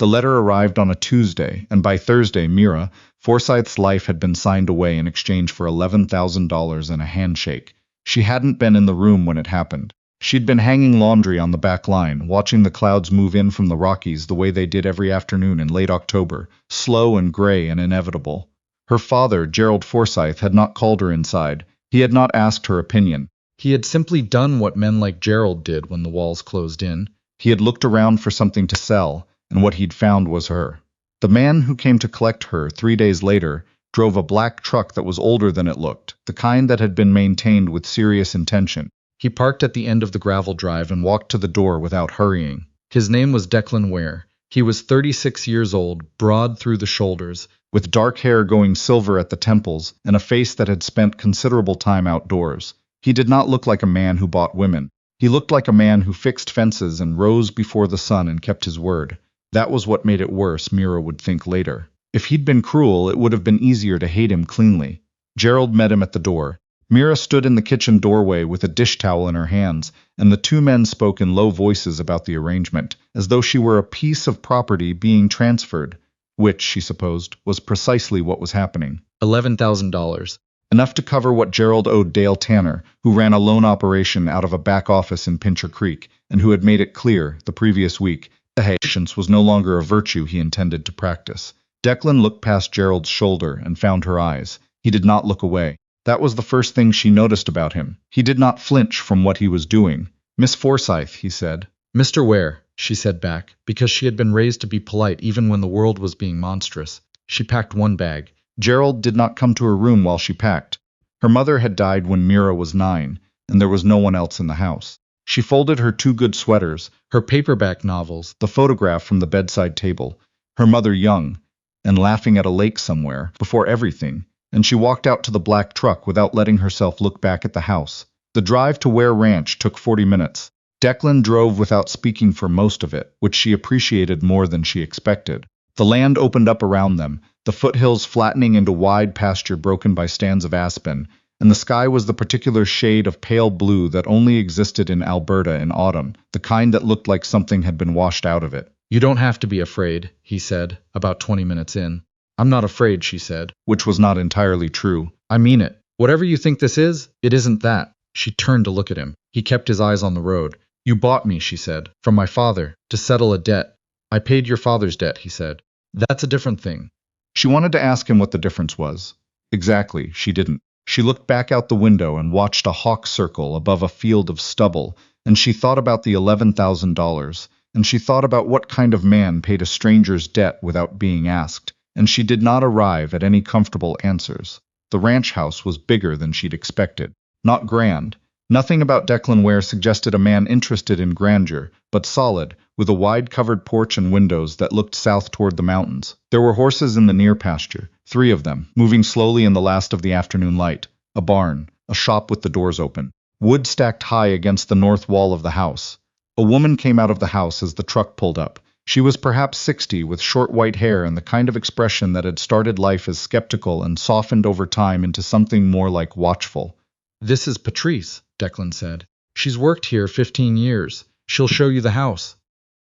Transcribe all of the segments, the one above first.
The letter arrived on a Tuesday, and by Thursday, Mira Forsythe's life had been signed away in exchange for $11,000 and a handshake. She hadn't been in the room when it happened. She'd been hanging laundry on the back line, watching the clouds move in from the Rockies the way they did every afternoon in late October, slow and gray and inevitable. Her father, Gerald Forsythe, had not called her inside. He had not asked her opinion. He had simply done what men like Gerald did when the walls closed in. He had looked around for something to sell, and what he'd found was her. The man who came to collect her 3 days later drove a black truck that was older than it looked, the kind that had been maintained with serious intention. He parked at the end of the gravel drive and walked to the door without hurrying. His name was Declan Ware. He was 36 years old, broad through the shoulders, with dark hair going silver at the temples and a face that had spent considerable time outdoors. He did not look like a man who bought women. He looked like a man who fixed fences and rose before the sun and kept his word. That was what made it worse, Mira would think later. If he'd been cruel, it would have been easier to hate him cleanly. Gerald met him at the door. Mira stood in the kitchen doorway with a dish towel in her hands, and the two men spoke in low voices about the arrangement, as though she were a piece of property being transferred, which, she supposed, was precisely what was happening. $11,000. Enough to cover what Gerald owed Dale Tanner, who ran a loan operation out of a back office in Pincher Creek, and who had made it clear, the previous week, that patience was no longer a virtue he intended to practice. Declan looked past Gerald's shoulder and found her eyes. He did not look away. That was the first thing she noticed about him. He did not flinch from what he was doing. "Miss Forsythe," he said. "Mr. Ware," she said back, because she had been raised to be polite even when the world was being monstrous. She packed one bag. Gerald did not come to her room while she packed. Her mother had died when Mira was 9, and there was no one else in the house. She folded her 2 good sweaters, her paperback novels, the photograph from the bedside table, her mother young, and laughing at a lake somewhere, before everything, and she walked out to the black truck without letting herself look back at the house. The drive to Ware Ranch took 40 minutes. Declan drove without speaking for most of it, which she appreciated more than she expected. The land opened up around them, the foothills flattening into wide pasture broken by stands of aspen, and the sky was the particular shade of pale blue that only existed in Alberta in autumn, the kind that looked like something had been washed out of it. "You don't have to be afraid," he said, about 20 minutes in. "I'm not afraid," she said, which was not entirely true. "I mean it. Whatever you think this is, it isn't that." She turned to look at him. He kept his eyes on the road. "You bought me," she said, "from my father, to settle a debt." "I paid your father's debt," he said. "That's a different thing." She wanted to ask him what the difference was. Exactly, she didn't. She looked back out the window and watched a hawk circle above a field of stubble, and she thought about the $11,000, and she thought about what kind of man paid a stranger's debt without being asked, and she did not arrive at any comfortable answers. The ranch house was bigger than she'd expected. Not grand. Nothing about Declan Ware suggested a man interested in grandeur, but solid, with a wide-covered porch and windows that looked south toward the mountains. There were horses in the near pasture, 3 of them, moving slowly in the last of the afternoon light. A barn, a shop with the doors open. Wood stacked high against the north wall of the house. A woman came out of the house as the truck pulled up. She was perhaps 60, with short white hair and the kind of expression that had started life as skeptical and softened over time into something more like watchful. "This is Patrice," Declan said. "She's worked here 15 years. She'll show you the house."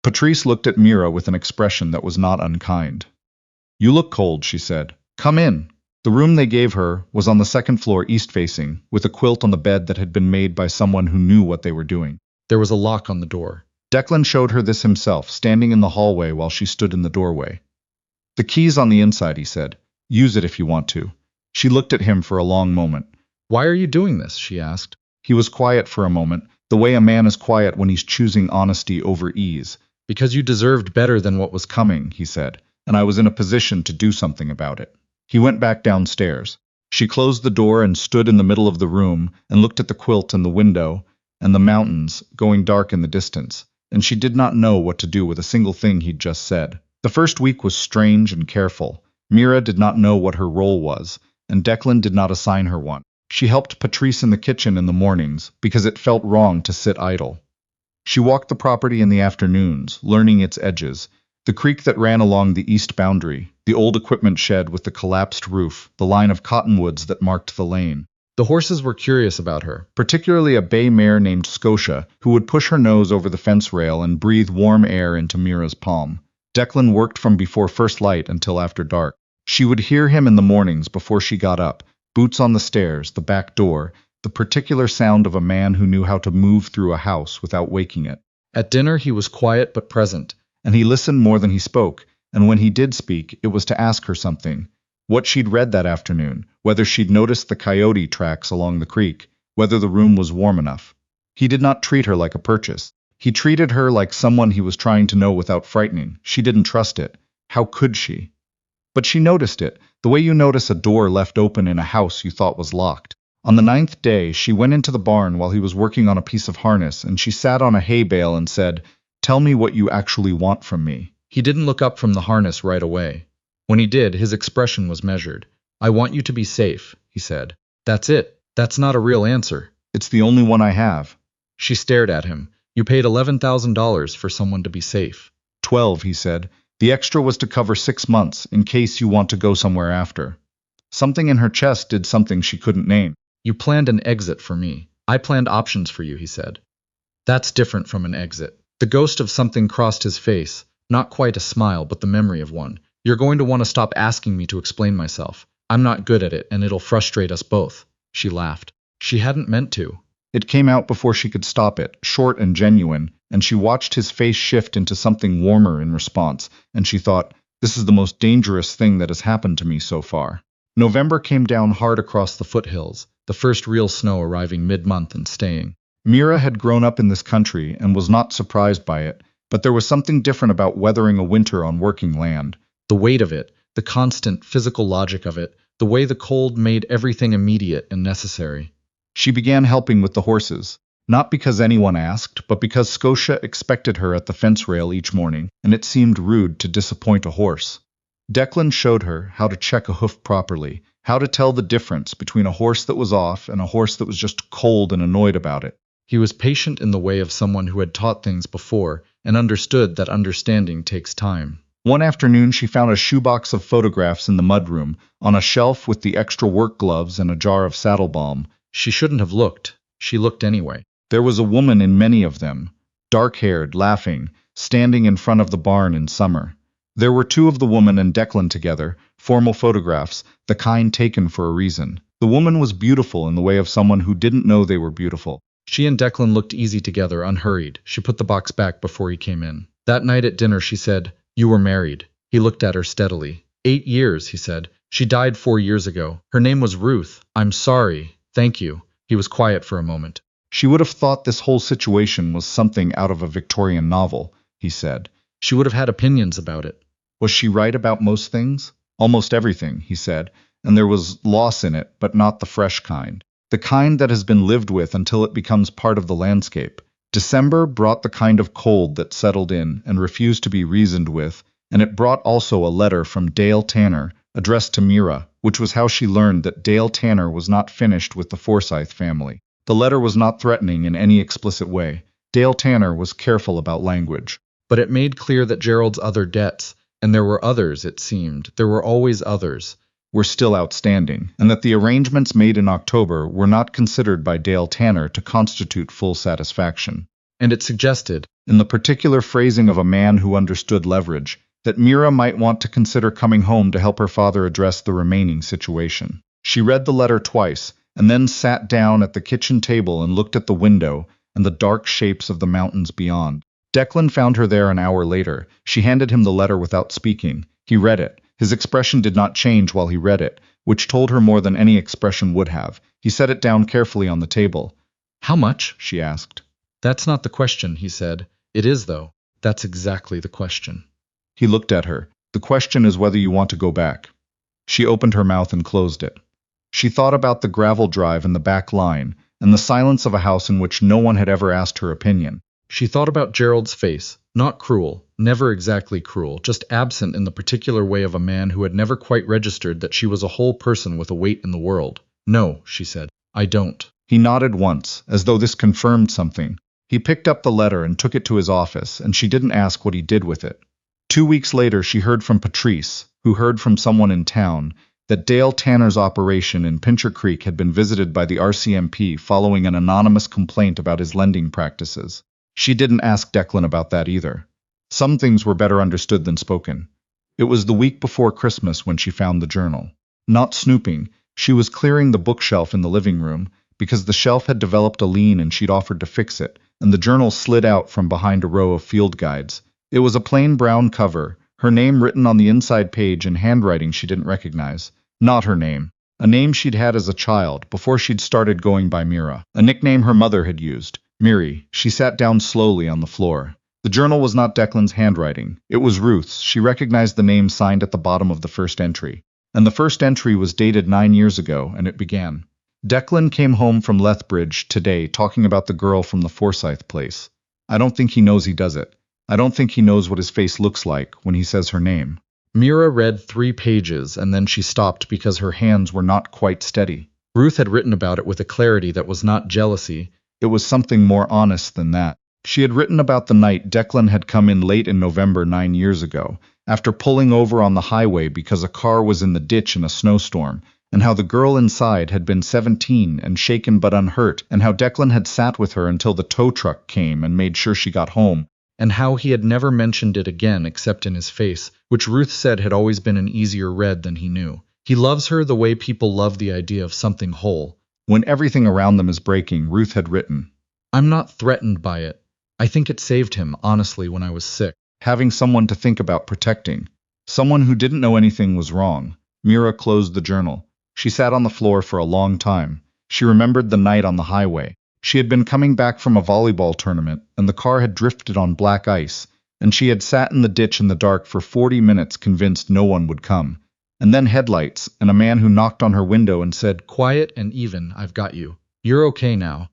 Patrice looked at Mira with an expression that was not unkind. "You look cold," she said. "Come in." The room they gave her was on the second floor east-facing, with a quilt on the bed that had been made by someone who knew what they were doing. There was a lock on the door. Declan showed her this himself, standing in the hallway while she stood in the doorway. "The key's on the inside," he said. "Use it if you want to." She looked at him for a long moment. "Why are you doing this?" she asked. He was quiet for a moment, the way a man is quiet when he's choosing honesty over ease. "Because you deserved better than what was coming," he said, "and I was in a position to do something about it." He went back downstairs. She closed the door and stood in the middle of the room and looked at the quilt and the window and the mountains going dark in the distance, and she did not know what to do with a single thing he'd just said. The first week was strange and careful. Mira did not know what her role was, and Declan did not assign her one. She helped Patrice in the kitchen in the mornings because it felt wrong to sit idle. She walked the property in the afternoons, learning its edges, the creek that ran along the east boundary, the old equipment shed with the collapsed roof, the line of cottonwoods that marked the lane. The horses were curious about her, particularly a bay mare named Scotia, who would push her nose over the fence rail and breathe warm air into Mira's palm. Declan worked from before first light until after dark. She would hear him in the mornings before she got up, boots on the stairs, the back door, the particular sound of a man who knew how to move through a house without waking it. At dinner he was quiet but present, and he listened more than he spoke, and when he did speak, it was to ask her something. What she'd read that afternoon, whether she'd noticed the coyote tracks along the creek, whether the room was warm enough. He did not treat her like a purchase. He treated her like someone he was trying to know without frightening. She didn't trust it. How could she? But she noticed it, the way you notice a door left open in a house you thought was locked. On the 9th day, she went into the barn while he was working on a piece of harness, and she sat on a hay bale and said, "Tell me what you actually want from me." He didn't look up from the harness right away. When he did, his expression was measured. "I want you to be safe," he said. "That's it. That's not a real answer." "It's the only one I have." She stared at him. "You paid $11,000 for someone to be safe." 12, he said. "The extra was to cover 6 months, in case you want to go somewhere after." Something in her chest did something she couldn't name. "You planned an exit for me. I planned options for you," he said. "That's different from an exit." The ghost of something crossed his face, not quite a smile, but the memory of one. "You're going to want to stop asking me to explain myself. I'm not good at it, and it'll frustrate us both." She laughed. She hadn't meant to. It came out before she could stop it, short and genuine, and she watched his face shift into something warmer in response, and she thought, "This is the most dangerous thing that has happened to me so far." November came down hard across the foothills, the first real snow arriving mid-month and staying. Mira had grown up in this country and was not surprised by it, but there was something different about weathering a winter on working land. The weight of it, the constant physical logic of it, the way the cold made everything immediate and necessary. She began helping with the horses, not because anyone asked, but because Scotia expected her at the fence rail each morning, and it seemed rude to disappoint a horse. Declan showed her how to check a hoof properly, how to tell the difference between a horse that was off and a horse that was just cold and annoyed about it. He was patient in the way of someone who had taught things before and understood that understanding takes time. One afternoon she found a shoebox of photographs in the mudroom, on a shelf with the extra work gloves and a jar of saddle balm. She shouldn't have looked. She looked anyway. There was a woman in many of them, dark-haired, laughing, standing in front of the barn in summer. There were 2 of the woman and Declan together, formal photographs, the kind taken for a reason. The woman was beautiful in the way of someone who didn't know they were beautiful. She and Declan looked easy together, unhurried. She put the box back before he came in. That night at dinner she said, "You were married." He looked at her steadily. 8 years, he said. "She died 4 years ago. Her name was Ruth. I'm sorry. Thank you." He was quiet for a moment. "She would have thought this whole situation was something out of a Victorian novel," he said. "She would have had opinions about it." "Was she right about most things?" "Almost everything," he said, "and there was loss in it, but not the fresh kind. The kind that has been lived with until it becomes part of the landscape. December brought the kind of cold that settled in and refused to be reasoned with, and it brought also a letter from Dale Tanner, addressed to Mira, which was how she learned that Dale Tanner was not finished with the Forsythe family. The letter was not threatening in any explicit way. Dale Tanner was careful about language. But it made clear that Gerald's other debts, and there were others, it seemed, there were always others, were still outstanding, and that the arrangements made in October were not considered by Dale Tanner to constitute full satisfaction. And it suggested, in the particular phrasing of a man who understood leverage, that Mira might want to consider coming home to help her father address the remaining situation. She read the letter twice, and then sat down at the kitchen table and looked at the window and the dark shapes of the mountains beyond. Declan found her there an hour later. She handed him the letter without speaking. He read it. His expression did not change while he read it, which told her more than any expression would have. He set it down carefully on the table. "How much?" she asked. "That's not the question," he said. "It is, though. That's exactly the question." He looked at her. "The question is whether you want to go back." She opened her mouth and closed it. She thought about the gravel drive and the back line, and the silence of a house in which no one had ever asked her opinion. She thought about Gerald's face, not cruel, never exactly cruel, just absent in the particular way of a man who had never quite registered that she was a whole person with a weight in the world. "No," she said, "I don't." He nodded once, as though this confirmed something. He picked up the letter and took it to his office, and she didn't ask what he did with it. 2 weeks later she heard from Patrice, who heard from someone in town, that Dale Tanner's operation in Pincher Creek had been visited by the RCMP following an anonymous complaint about his lending practices. She didn't ask Declan about that either. Some things were better understood than spoken. It was the week before Christmas when she found the journal. Not snooping, she was clearing the bookshelf in the living room, because the shelf had developed a lean and she'd offered to fix it, and the journal slid out from behind a row of field guides. It was a plain brown cover, her name written on the inside page in handwriting she didn't recognize. Not her name. A name she'd had as a child, before she'd started going by Mira. A nickname her mother had used. Miri. She sat down slowly on the floor. The journal was not Declan's handwriting. It was Ruth's. She recognized the name signed at the bottom of the first entry. And the first entry was dated 9 years ago, and it began. Declan came home from Lethbridge today talking about the girl from the Forsythe place. I don't think he knows he does it. I don't think he knows what his face looks like when he says her name. Mira read 3 pages, and then she stopped because her hands were not quite steady. Ruth had written about it with a clarity that was not jealousy. It was something more honest than that. She had written about the night Declan had come in late in November 9 years ago, after pulling over on the highway because a car was in the ditch in a snowstorm, and how the girl inside had been 17 and shaken but unhurt, and how Declan had sat with her until the tow truck came and made sure she got home, and how he had never mentioned it again except in his face, which Ruth said had always been an easier read than he knew. He loves her the way people love the idea of something whole. When everything around them is breaking, Ruth had written, I'm not threatened by it. I think it saved him, honestly, when I was sick. Having someone to think about protecting. Someone who didn't know anything was wrong. Mira closed the journal. She sat on the floor for a long time. She remembered the night on the highway. She had been coming back from a volleyball tournament, and the car had drifted on black ice, and she had sat in the ditch in the dark for 40 minutes convinced no one would come. And then headlights, and a man who knocked on her window and said, Quiet and even, I've got you. You're okay now.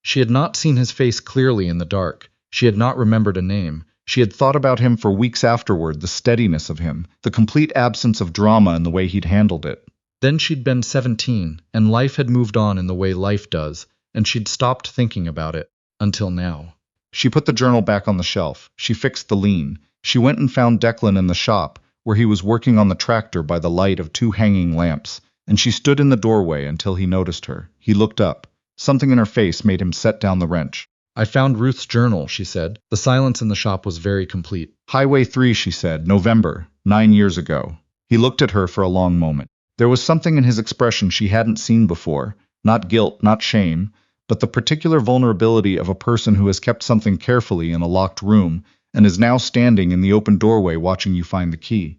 She had not seen his face clearly in the dark. She had not remembered a name. She had thought about him for weeks afterward, the steadiness of him, the complete absence of drama in the way he'd handled it. Then she'd been 17, and life had moved on in the way life does, and she'd stopped thinking about it, until now. She put the journal back on the shelf. She fixed the lean. She went and found Declan in the shop, where he was working on the tractor by the light of 2 hanging lamps, and she stood in the doorway until he noticed her. He looked up. Something in her face made him set down the wrench. I found Ruth's journal, she said. The silence in the shop was very complete. Highway 3, she said, November, 9 years ago. He looked at her for a long moment. There was something in his expression she hadn't seen before. Not guilt, not shame, but the particular vulnerability of a person who has kept something carefully in a locked room and is now standing in the open doorway watching you find the key.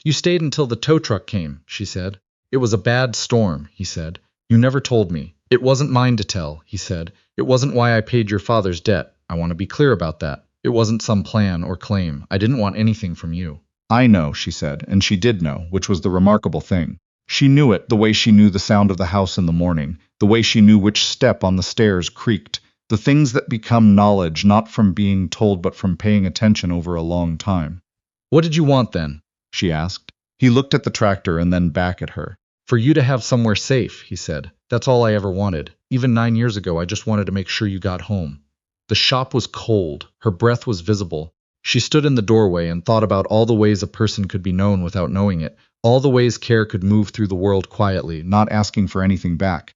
You stayed until the tow truck came, she said. It was a bad storm, he said. You never told me. It wasn't mine to tell, he said. It wasn't why I paid your father's debt. I want to be clear about that. It wasn't some plan or claim. I didn't want anything from you. I know, she said, and she did know, which was the remarkable thing. She knew it the way she knew the sound of the house in the morning, the way she knew which step on the stairs creaked, the things that become knowledge not from being told but from paying attention over a long time. What did you want then? She asked. He looked at the tractor and then back at her. For you to have somewhere safe, he said. That's all I ever wanted. Even 9 years ago, I just wanted to make sure you got home. The shop was cold. Her breath was visible. She stood in the doorway and thought about all the ways a person could be known without knowing it, all the ways care could move through the world quietly, not asking for anything back.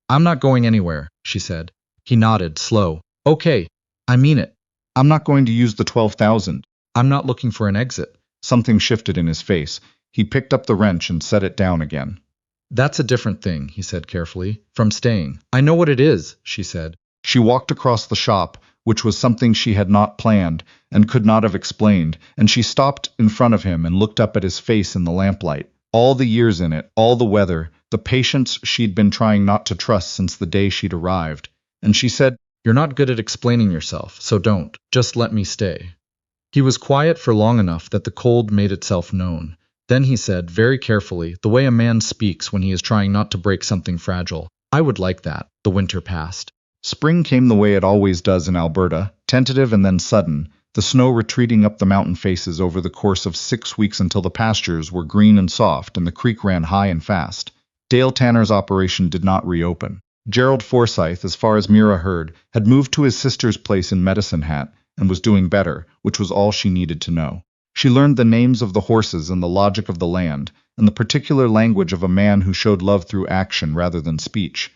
I'm not going anywhere, she said. He nodded, slow. Okay, I mean it. I'm not going to use the 12,000. I'm not looking for an exit. Something shifted in his face. He picked up the wrench and set it down again. That's a different thing, he said carefully, from staying. I know what it is, she said. She walked across the shop, which was something she had not planned and could not have explained, and she stopped in front of him and looked up at his face in the lamplight. All the years in it, all the weather, the patience she'd been trying not to trust since the day she'd arrived. And she said, You're not good at explaining yourself, so don't. Just let me stay. He was quiet for long enough that the cold made itself known. Then he said, very carefully, the way a man speaks when he is trying not to break something fragile, I would like that. The winter passed. Spring came the way it always does in Alberta, tentative and then sudden, the snow retreating up the mountain faces over the course of 6 weeks until the pastures were green and soft and the creek ran high and fast. Dale Tanner's operation did not reopen. Gerald Forsythe, as far as Mira heard, had moved to his sister's place in Medicine Hat and was doing better, which was all she needed to know. She learned the names of the horses and the logic of the land, and the particular language of a man who showed love through action rather than speech.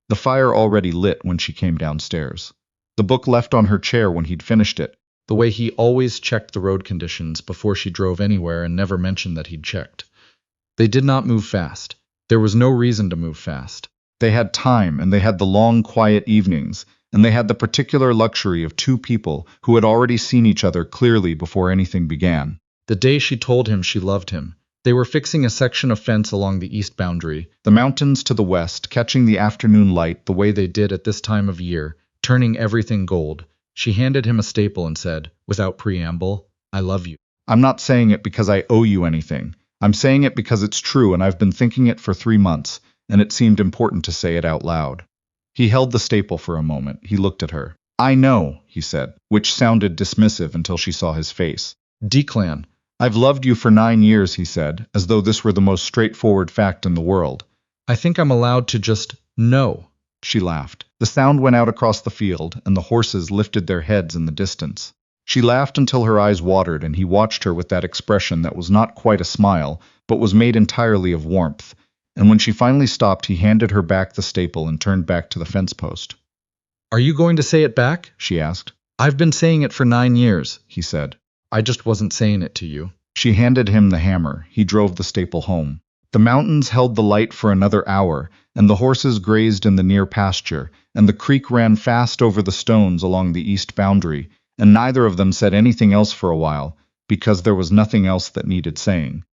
The fire already lit when she came downstairs. The book left on her chair when he'd finished it. The way he always checked the road conditions before she drove anywhere and never mentioned that he'd checked. They did not move fast. There was no reason to move fast. They had time, and they had the long, quiet evenings, and they had the particular luxury of two people who had already seen each other clearly before anything began. The day she told him she loved him, they were fixing a section of fence along the east boundary, the mountains to the west catching the afternoon light the way they did at this time of year, turning everything gold. She handed him a staple and said, without preamble, "I love you." "I'm not saying it because I owe you anything. I'm saying it because it's true, and I've been thinking it for 3 months, and it seemed important to say it out loud." He held the staple for a moment. He looked at her. "I know," he said, which sounded dismissive until she saw his face. "Declan, I've loved you for 9 years," he said, as though this were the most straightforward fact in the world. "I think I'm allowed to just know." She laughed. The sound went out across the field, and the horses lifted their heads in the distance. She laughed until her eyes watered, and he watched her with that expression that was not quite a smile, but was made entirely of warmth. And when she finally stopped, he handed her back the staple and turned back to the fence post. "Are you going to say it back?" she asked. "I've been saying it for 9 years," he said. "I just wasn't saying it to you." She handed him the hammer. He drove the staple home. The mountains held the light for another hour, and the horses grazed in the near pasture, and the creek ran fast over the stones along the east boundary, and neither of them said anything else for a while, because there was nothing else that needed saying.